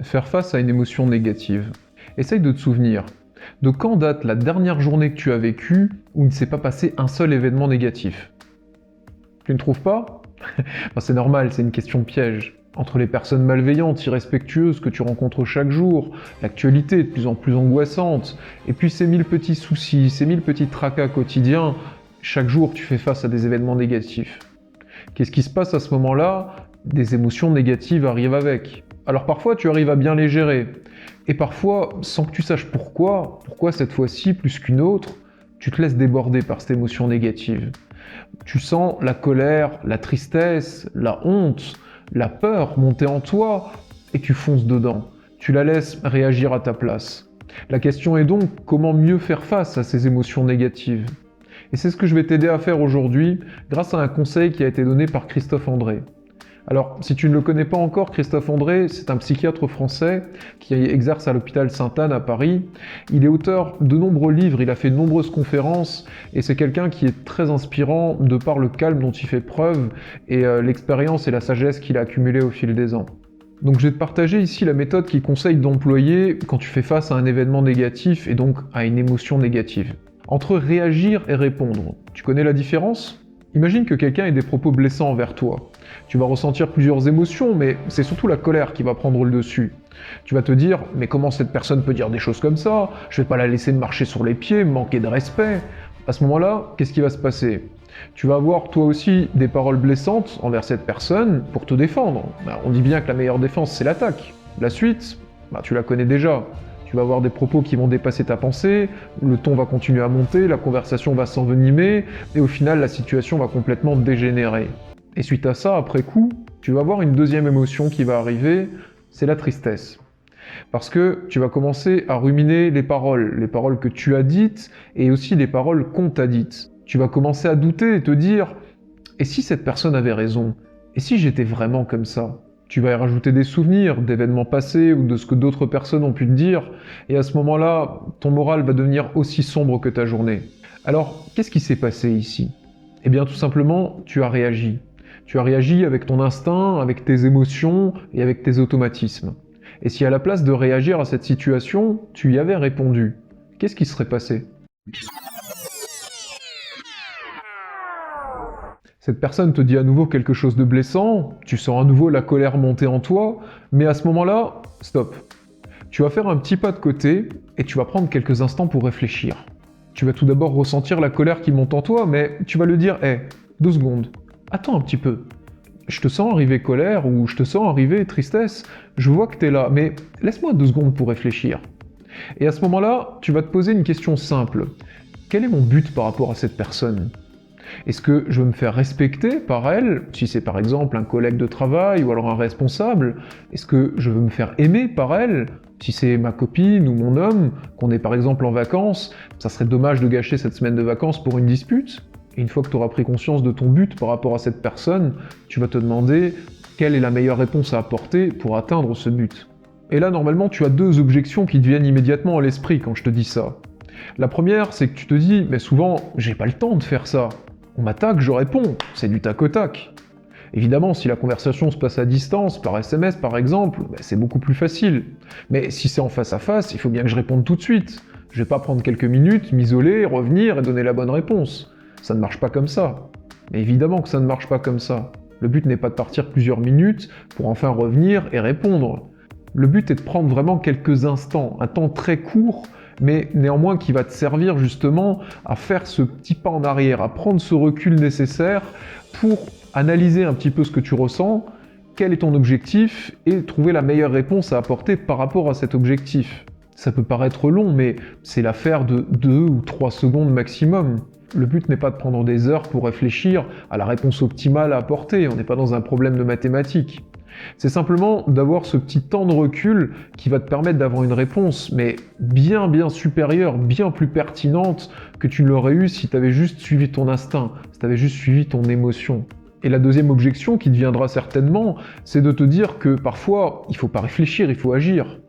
Faire face à une émotion négative. Essaye de te souvenir. De quand date la dernière journée que tu as vécue où il ne s'est pas passé un seul événement négatif? Tu ne trouves pas? C'est normal, c'est une question piège. Entre les personnes malveillantes, irrespectueuses que tu rencontres chaque jour, l'actualité de plus en plus angoissante, et puis ces 1000 petits soucis, ces 1000 petits tracas quotidiens, chaque jour tu fais face à des événements négatifs. Qu'est-ce qui se passe à ce moment-là? Des émotions négatives arrivent avec. Alors parfois tu arrives à bien les gérer, et parfois, sans que tu saches pourquoi cette fois-ci plus qu'une autre, tu te laisses déborder par cette émotion négative. Tu sens la colère, la tristesse, la honte, la peur monter en toi, et tu fonces dedans. Tu la laisses réagir à ta place. La question est donc comment mieux faire face à ces émotions négatives. Et c'est ce que je vais t'aider à faire aujourd'hui grâce à un conseil qui a été donné par Christophe André. Alors, si tu ne le connais pas encore, Christophe André, c'est un psychiatre français qui exerce à l'hôpital Sainte-Anne à Paris. Il est auteur de nombreux livres, il a fait de nombreuses conférences, et c'est quelqu'un qui est très inspirant de par le calme dont il fait preuve et l'expérience et la sagesse qu'il a accumulée au fil des ans. Donc je vais te partager ici la méthode qu'il conseille d'employer quand tu fais face à un événement négatif et donc à une émotion négative. Entre réagir et répondre, tu connais la différence ? Imagine que quelqu'un ait des propos blessants envers toi. Tu vas ressentir plusieurs émotions, mais c'est surtout la colère qui va prendre le dessus. Tu vas te dire « mais comment cette personne peut dire des choses comme ça? Je vais pas la laisser me marcher sur les pieds, me manquer de respect ». À ce moment-là, qu'est-ce qui va se passer? Tu vas avoir toi aussi des paroles blessantes envers cette personne pour te défendre. On dit bien que la meilleure défense c'est l'attaque. La suite, tu la connais déjà. Tu vas avoir des propos qui vont dépasser ta pensée, le ton va continuer à monter, la conversation va s'envenimer, et au final la situation va complètement dégénérer. Et suite à ça, après coup, tu vas avoir une deuxième émotion qui va arriver, c'est la tristesse. Parce que tu vas commencer à ruminer les paroles que tu as dites, et aussi les paroles qu'on t'a dites. Tu vas commencer à douter et te dire « et si cette personne avait raison? Et si j'étais vraiment comme ça ?» Tu vas y rajouter des souvenirs d'événements passés ou de ce que d'autres personnes ont pu te dire, et à ce moment-là, ton moral va devenir aussi sombre que ta journée. Alors, qu'est-ce qui s'est passé ici? Eh bien, tout simplement, tu as réagi. Tu as réagi avec ton instinct, avec tes émotions et avec tes automatismes. Et si à la place de réagir à cette situation, tu y avais répondu, qu'est-ce qui serait passé? Cette personne te dit à nouveau quelque chose de blessant, tu sens à nouveau la colère monter en toi, mais à ce moment-là, stop. Tu vas faire un petit pas de côté et tu vas prendre quelques instants pour réfléchir. Tu vas tout d'abord ressentir la colère qui monte en toi, mais tu vas le dire « Hé, 2 secondes, attends un petit peu. Je te sens arriver colère ou je te sens arriver tristesse, je vois que t'es là, mais laisse-moi 2 secondes pour réfléchir. » Et à ce moment-là, tu vas te poser une question simple. Quel est mon but par rapport à cette personne ? Est-ce que je veux me faire respecter par elle, si c'est par exemple un collègue de travail ou alors un responsable? Est-ce que je veux me faire aimer par elle, si c'est ma copine ou mon homme, qu'on est par exemple en vacances? Ça serait dommage de gâcher cette semaine de vacances pour une dispute. Et une fois que tu auras pris conscience de ton but par rapport à cette personne, tu vas te demander quelle est la meilleure réponse à apporter pour atteindre ce but. Et là, normalement, tu as 2 objections qui te viennent immédiatement à l'esprit quand je te dis ça. La première, c'est que tu te dis « mais souvent, j'ai pas le temps de faire ça. On m'attaque, je réponds, c'est du tac au tac. » Évidemment, si la conversation se passe à distance, par SMS par exemple, c'est beaucoup plus facile. Mais si c'est en face à face, il faut bien que je réponde tout de suite. Je vais pas prendre quelques minutes, m'isoler, revenir et donner la bonne réponse. Ça ne marche pas comme ça. Mais évidemment que ça ne marche pas comme ça. Le but n'est pas de partir plusieurs minutes pour enfin revenir et répondre. Le but est de prendre vraiment quelques instants, un temps très court, mais néanmoins qui va te servir justement à faire ce petit pas en arrière, à prendre ce recul nécessaire pour analyser un petit peu ce que tu ressens, quel est ton objectif, et trouver la meilleure réponse à apporter par rapport à cet objectif. Ça peut paraître long, mais c'est l'affaire de 2 ou 3 secondes maximum. Le but n'est pas de prendre des heures pour réfléchir à la réponse optimale à apporter, on n'est pas dans un problème de mathématiques. C'est simplement d'avoir ce petit temps de recul qui va te permettre d'avoir une réponse, mais bien supérieure, bien plus pertinente que tu ne l'aurais eu si tu avais juste suivi ton instinct, si tu avais juste suivi ton émotion. Et la deuxième objection qui te viendra certainement, c'est de te dire que parfois, il ne faut pas réfléchir, il faut agir.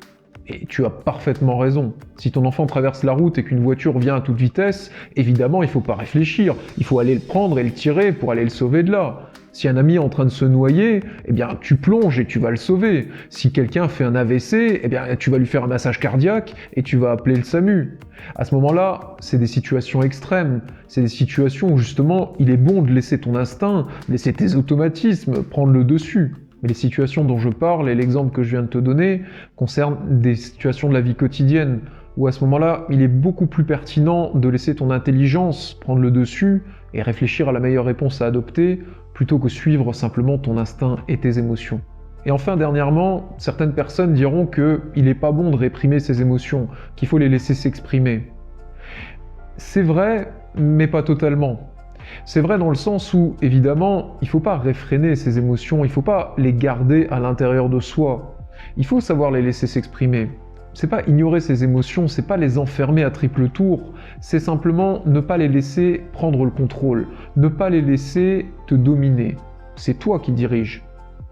Et tu as parfaitement raison. Si ton enfant traverse la route et qu'une voiture vient à toute vitesse, évidemment, il ne faut pas réfléchir. Il faut aller le prendre et le tirer pour aller le sauver de là. Si un ami est en train de se noyer, eh bien tu plonges et tu vas le sauver. Si quelqu'un fait un AVC, eh bien tu vas lui faire un massage cardiaque et tu vas appeler le SAMU. À ce moment-là, c'est des situations extrêmes. C'est des situations où justement il est bon de laisser ton instinct, laisser tes automatismes prendre le dessus. Mais les situations dont je parle et l'exemple que je viens de te donner concernent des situations de la vie quotidienne où à ce moment-là, il est beaucoup plus pertinent de laisser ton intelligence prendre le dessus et réfléchir à la meilleure réponse à adopter plutôt que suivre simplement ton instinct et tes émotions. Et enfin, dernièrement, certaines personnes diront qu'il n'est pas bon de réprimer ses émotions, qu'il faut les laisser s'exprimer. C'est vrai, mais pas totalement. C'est vrai dans le sens où, évidemment, il ne faut pas réfréner ses émotions, il ne faut pas les garder à l'intérieur de soi. Il faut savoir les laisser s'exprimer. C'est pas ignorer ses émotions, c'est pas les enfermer à triple tour, c'est simplement ne pas les laisser prendre le contrôle, ne pas les laisser te dominer. C'est toi qui diriges.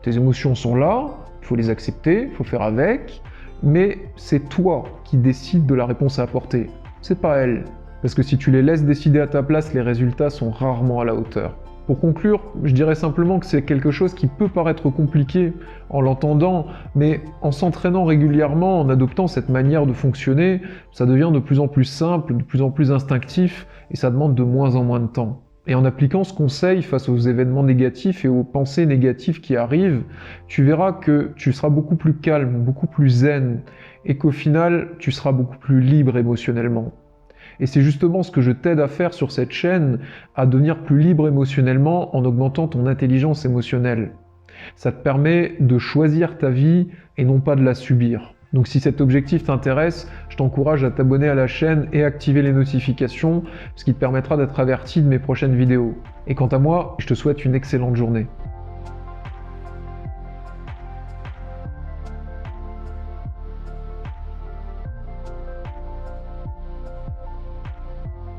Tes émotions sont là, il faut les accepter, il faut faire avec, mais c'est toi qui décides de la réponse à apporter. C'est pas elle. Parce que si tu les laisses décider à ta place, les résultats sont rarement à la hauteur. Pour conclure, je dirais simplement que c'est quelque chose qui peut paraître compliqué en l'entendant, mais en s'entraînant régulièrement, en adoptant cette manière de fonctionner, ça devient de plus en plus simple, de plus en plus instinctif, et ça demande de moins en moins de temps. Et en appliquant ce conseil face aux événements négatifs et aux pensées négatives qui arrivent, tu verras que tu seras beaucoup plus calme, beaucoup plus zen, et qu'au final, tu seras beaucoup plus libre émotionnellement. Et c'est justement ce que je t'aide à faire sur cette chaîne, à devenir plus libre émotionnellement en augmentant ton intelligence émotionnelle. Ça te permet de choisir ta vie et non pas de la subir. Donc si cet objectif t'intéresse, je t'encourage à t'abonner à la chaîne et activer les notifications, ce qui te permettra d'être averti de mes prochaines vidéos. Et quant à moi, je te souhaite une excellente journée.